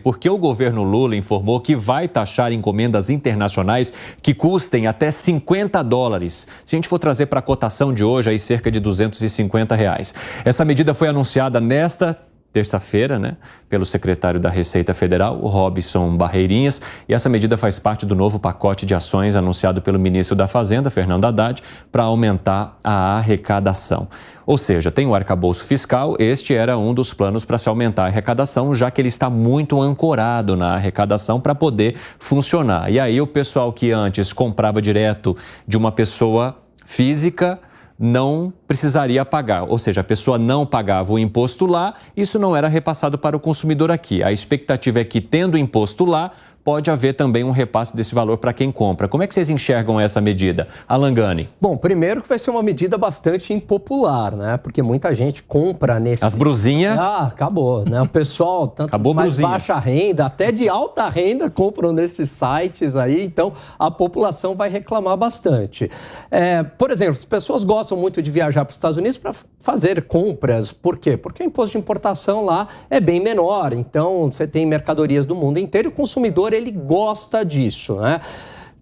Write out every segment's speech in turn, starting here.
porque o governo Lula informou que vai taxar encomendas internacionais que custem até $50. Se a gente for trazer para a cotação de hoje, aí cerca de R$250. Essa medida foi anunciada nesta terça-feira, né, pelo secretário da Receita Federal, o Robson Barreirinhas, e essa medida faz parte do novo pacote de ações anunciado pelo ministro da Fazenda, Fernando Haddad, para aumentar a arrecadação. Ou seja, tem o arcabouço fiscal, este era um dos planos para se aumentar a arrecadação, já que ele está muito ancorado na arrecadação para poder funcionar. E aí o pessoal que antes comprava direto de uma pessoa física não precisaria pagar, ou seja, a pessoa não pagava o imposto lá, isso não era repassado para o consumidor aqui. A expectativa é que, tendo o imposto lá, pode haver também um repasse desse valor para quem compra. Como é que vocês enxergam essa medida? Alan Gani. Bom, primeiro que vai ser uma medida bastante impopular, né? Porque muita gente compra nesses... As brusinhas... acabou, né? O pessoal, tanto acabou mais brusinha. Baixa renda, até de alta renda, compram nesses sites aí. Então, a população vai reclamar bastante. Por exemplo, as pessoas gostam muito de viajar para os Estados Unidos para fazer compras. Por quê? Porque o imposto de importação lá é bem menor. Então, você tem mercadorias do mundo inteiro e o consumidor ele gosta disso, né?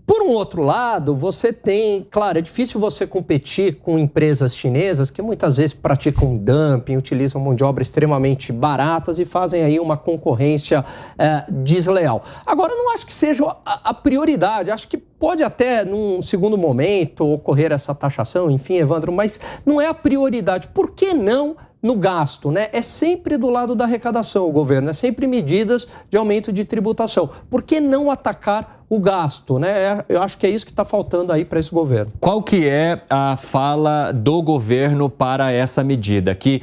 Por um outro lado, você tem, claro, é difícil você competir com empresas chinesas que muitas vezes praticam dumping, utilizam mão de obra extremamente baratas e fazem aí uma concorrência desleal. Agora, eu não acho que seja a prioridade, acho que pode até, num segundo momento, ocorrer essa taxação, enfim, Evandro, mas não é a prioridade. Por que não no gasto, né? É sempre do lado da arrecadação o governo, é sempre medidas de aumento de tributação. Por que não atacar o gasto, né? Eu acho que é isso que está faltando aí para esse governo. Qual que é a fala do governo para essa medida? Que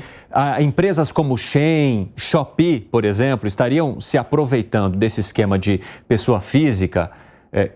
empresas como Shein, Shopee, por exemplo, estariam se aproveitando desse esquema de pessoa física.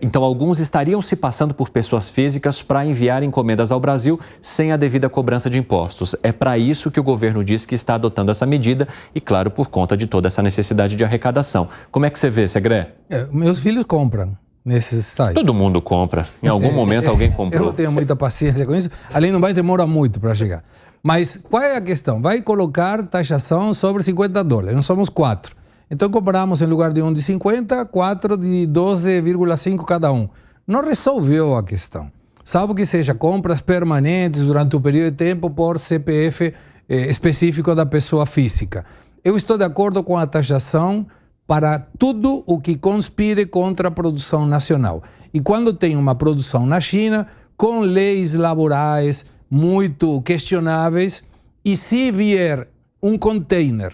Então, alguns estariam se passando por pessoas físicas para enviar encomendas ao Brasil sem a devida cobrança de impostos. É para isso que o governo diz que está adotando essa medida e, claro, por conta de toda essa necessidade de arrecadação. Como é que você vê, Segré? Meus filhos compram nesses sites. Todo mundo compra. Em algum momento alguém comprou. Eu não tenho muita paciência com isso. Além não vai demorar muito para chegar. Mas qual é a questão? Vai colocar taxação sobre $50. Nós somos 4. Então compramos, em lugar de um de 50, 4 de 12,5 cada um. Não resolveu a questão. Salvo que seja compras permanentes durante um período de tempo por CPF específico da pessoa física. Eu estou de acordo com a taxação para tudo o que conspire contra a produção nacional. E quando tem uma produção na China, com leis laborais muito questionáveis, e se vier um container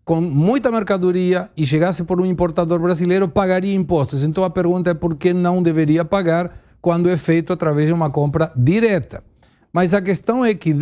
com muita mercadoria e chegasse por um importador brasileiro, pagaria impostos. Então a pergunta é por que não deveria pagar quando é feito através de uma compra direta. Mas a questão é que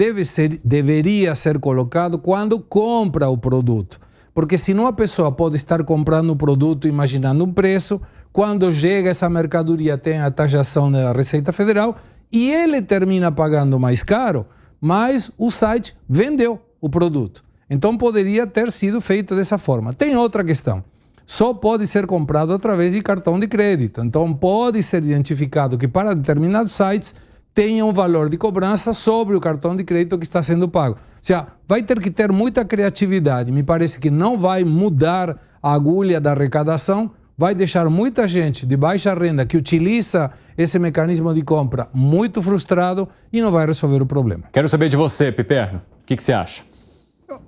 deveria ser colocado quando compra o produto. Porque senão a pessoa pode estar comprando o produto imaginando um preço, quando chega essa mercadoria tem a taxação da Receita Federal e ele termina pagando mais caro, mas o site vendeu o produto. Então poderia ter sido feito dessa forma. Tem outra questão. Só pode ser comprado através de cartão de crédito. Então pode ser identificado que para determinados sites tenha um valor de cobrança sobre o cartão de crédito que está sendo pago. Ou seja, vai ter que ter muita criatividade. Me parece que não vai mudar a agulha da arrecadação, vai deixar muita gente de baixa renda que utiliza esse mecanismo de compra muito frustrado e não vai resolver o problema. Quero saber de você, Piperno. O que você acha?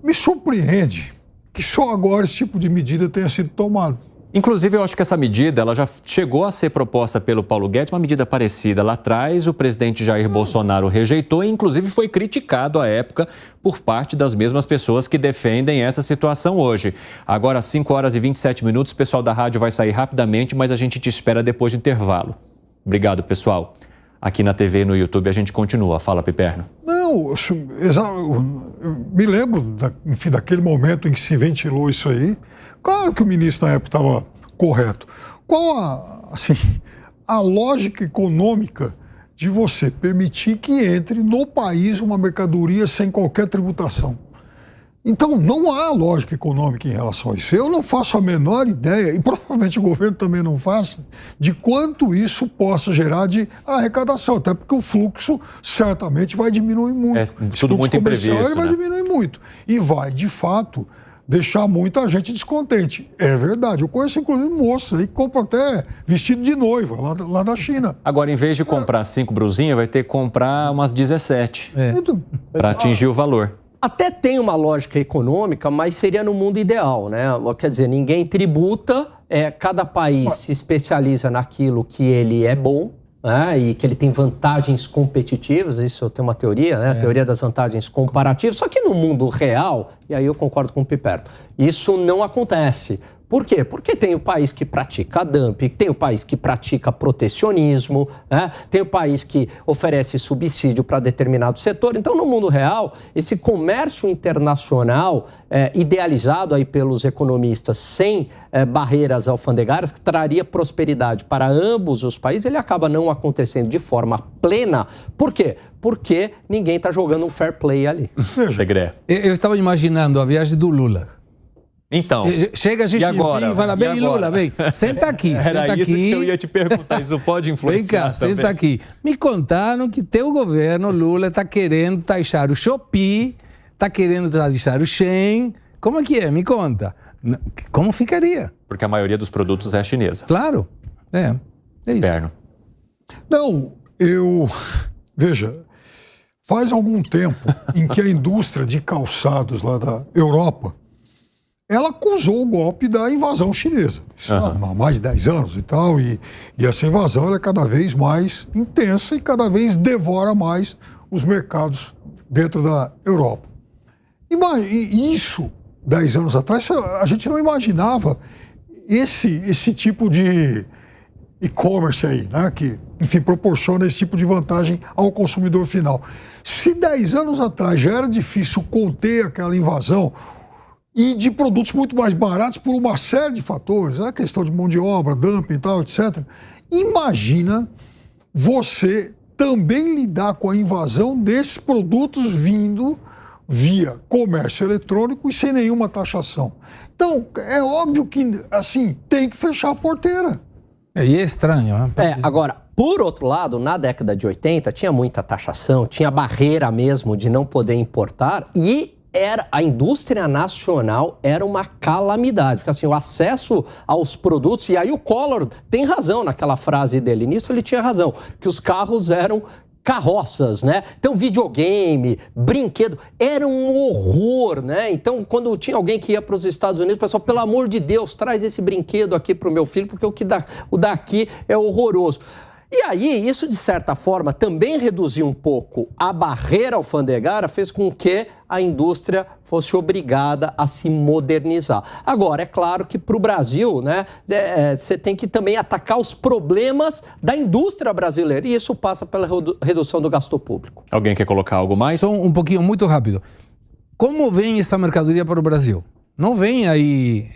Me surpreende que só agora esse tipo de medida tenha sido tomado. Inclusive, eu acho que essa medida ela já chegou a ser proposta pelo Paulo Guedes, uma medida parecida lá atrás. O presidente Jair Bolsonaro rejeitou e, inclusive, foi criticado à época por parte das mesmas pessoas que defendem essa situação hoje. Agora, 5h27, o pessoal da rádio vai sair rapidamente, mas a gente te espera depois do intervalo. Obrigado, pessoal. Aqui na TV e no YouTube a gente continua. Fala, Piperno. Não, eu me lembro, daquele momento em que se ventilou isso aí. Claro que o ministro na época estava correto. Qual a lógica econômica de você permitir que entre no país uma mercadoria sem qualquer tributação? Então, não há lógica econômica em relação a isso. Eu não faço a menor ideia, e provavelmente o governo também não faça, de quanto isso possa gerar de arrecadação, até porque o fluxo certamente vai diminuir muito. Tudo muito imprevisto, vai diminuir muito. E vai, de fato, deixar muita gente descontente. É verdade. Eu conheço, inclusive, moças aí que compram até vestido de noiva lá da China. Agora, em vez de comprar 5 brusinhas, vai ter que comprar umas 17 Então, para atingir o valor. Até tem uma lógica econômica, mas seria no mundo ideal, né? Quer dizer, ninguém tributa, cada país se especializa naquilo que ele é bom, né? E que ele tem vantagens competitivas, isso tem uma teoria, né? A teoria das vantagens comparativas, só que no mundo real, e aí eu concordo com o Piperto, isso não acontece. Por quê? Porque tem o país que pratica dumping, tem o país que pratica protecionismo, né? Tem o país que oferece subsídio para determinado setor. Então, no mundo real, esse comércio internacional idealizado aí pelos economistas sem barreiras alfandegárias, que traria prosperidade para ambos os países, ele acaba não acontecendo de forma plena. Por quê? Porque ninguém está jogando um fair play ali. Segré. Eu estava imaginando a viagem do Lula. Então, chega a Xi Jinping e fala, vem Lula, vem, senta aqui, Era senta isso aqui. que eu ia te perguntar, isso pode influenciar. Vem cá, também. senta aqui. Me contaram que teu governo, Lula, está querendo taxar o Shopee, está querendo taxar o Shein. Como é que é? Me conta. Como ficaria? Porque a maioria dos produtos é chinesa. Claro, é isso. Inverno. não, veja, faz algum tempo em que a indústria de calçados lá da Europa, ela acusou o golpe da invasão chinesa. Isso há mais de 10 anos e tal, e essa invasão ela é cada vez mais intensa e cada vez devora mais os mercados dentro da Europa. E isso, 10 anos atrás, a gente não imaginava esse tipo de e-commerce aí, né, que, enfim, proporciona esse tipo de vantagem ao consumidor final. Se 10 anos atrás já era difícil conter aquela invasão, e de produtos muito mais baratos por uma série de fatores, a questão de mão de obra, dumping e tal, etc. Imagina você também lidar com a invasão desses produtos vindo via comércio eletrônico e sem nenhuma taxação. Então, é óbvio que, assim, tem que fechar a porteira. E é estranho, né? Agora, por outro lado, na década de 80, tinha muita taxação, tinha barreira mesmo de não poder importar e a indústria nacional era uma calamidade, porque assim, o acesso aos produtos, e aí o Collor tem razão naquela frase dele, nisso ele tinha razão, que os carros eram carroças, né? Então, videogame, brinquedo, era um horror, né? Então, quando tinha alguém que ia para os Estados Unidos, o pessoal, pelo amor de Deus, traz esse brinquedo aqui para o meu filho, porque o daqui é horroroso. E aí, isso de certa forma também reduziu um pouco a barreira alfandegária, fez com que a indústria fosse obrigada a se modernizar. Agora, é claro que para o Brasil, né, você tem que também atacar os problemas da indústria brasileira, e isso passa pela redução do gasto público. Alguém quer colocar algo mais? Só um pouquinho, muito rápido. Como vem essa mercadoria para o Brasil? Não vem aí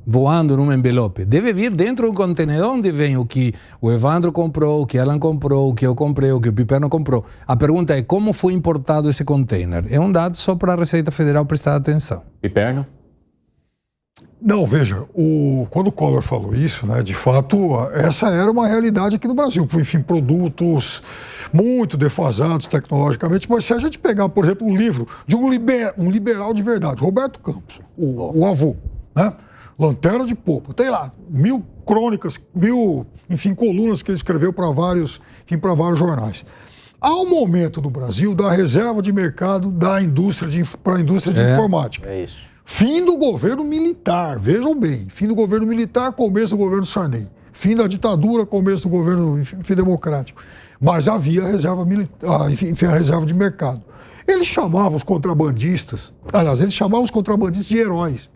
voando num envelope. Deve vir dentro de um contenedor onde vem o que o Evandro comprou, o que Alan comprou, o que eu comprei, o que o Piperno comprou. A pergunta é como foi importado esse container? É um dado só para a Receita Federal prestar atenção. Piperno? Não, veja, quando o Collor falou isso, né, de fato, essa era uma realidade aqui no Brasil. Enfim, produtos muito defasados tecnologicamente, mas se a gente pegar, por exemplo, um livro de um liberal de verdade, Roberto Campos, o avô, né, Lanterna de Popa, tem lá 1000 crônicas, 1000, enfim, colunas que ele escreveu para vários jornais. Há um momento no Brasil da reserva de mercado da indústria para a indústria de informática. É isso. Fim do governo militar, vejam bem, fim do governo militar, começo do governo Sarney. Fim da ditadura, começo do governo democrático. Mas havia a reserva militar, enfim, a reserva de mercado. Eles chamavam os contrabandistas, aliás, eles chamavam os contrabandistas de heróis.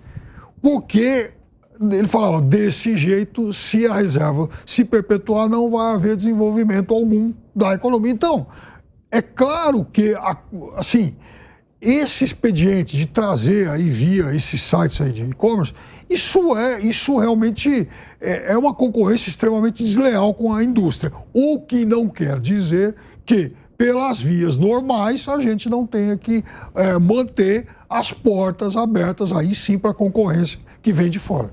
Porque ele falava, desse jeito, se a reserva se perpetuar, não vai haver desenvolvimento algum da economia. Então, é claro que, assim, esse expediente de trazer aí via esses sites aí de e-commerce, isso realmente é uma concorrência extremamente desleal com a indústria. O que não quer dizer que, pelas vias normais, a gente não tenha que manter as portas abertas aí sim para a concorrência que vem de fora.